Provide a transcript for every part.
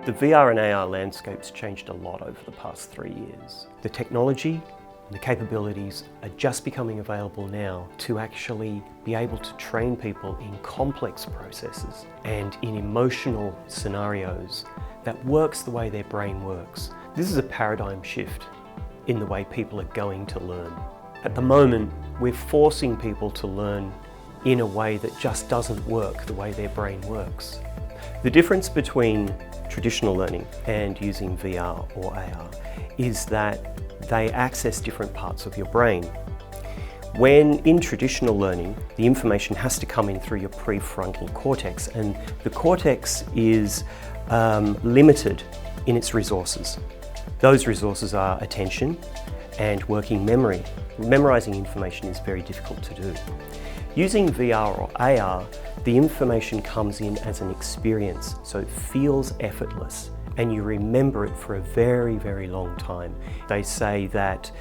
The VR and AR landscape's changed a lot over the past 3 years. The technology and the capabilities are just becoming available now to actually be able to train people in complex processes and in emotional scenarios that works the way their brain works. This is a paradigm shift in the way people are going to learn. At the moment, we're forcing people to learn in a way that just doesn't work the way their brain works. The difference between traditional learning and using VR or AR is that they access different parts of your brain. When in traditional learning, the information has to come in through your prefrontal cortex, and the cortex is limited in its resources. Those resources are attention and working memory. Memorizing information is very difficult to do. Using VR or AR, the information comes in as an experience, so it feels effortless and you remember it for a very, very long time. They say that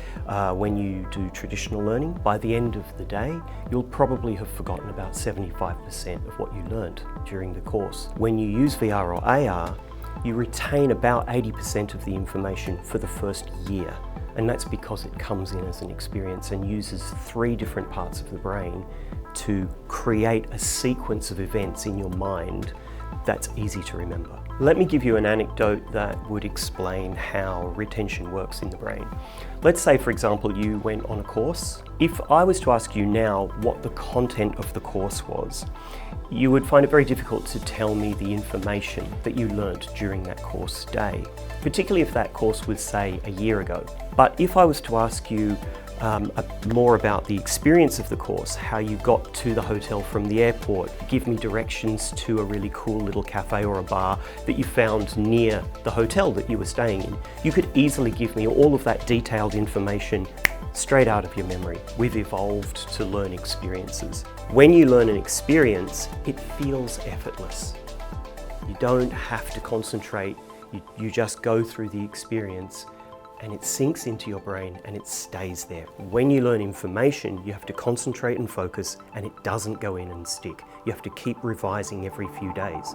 when you do traditional learning, by the end of the day, you'll probably have forgotten about 75% of what you learned during the course. When you use VR or AR, you retain about 80% of the information for the first year. And that's because it comes in as an experience and uses 3 different parts of the brain to create a sequence of events in your mind that's easy to remember. Let me give you an anecdote that would explain how retention works in the brain. Let's say, for example, you went on a course. If I was to ask you now what the content of the course was, you would find it very difficult to tell me the information that you learnt during that course day, particularly if that course was, say, a year ago. But if I was to ask you more about the experience of the course, how you got to the hotel from the airport, give me directions to a really cool little cafe or a bar that you found near the hotel that you were staying in, you could easily give me all of that detailed information straight out of your memory. We've evolved to learn experiences. When you learn an experience, it feels effortless. You don't have to concentrate, you just go through the experience and it sinks into your brain and it stays there. When you learn information, you have to concentrate and focus, and it doesn't go in and stick. You have to keep revising every few days.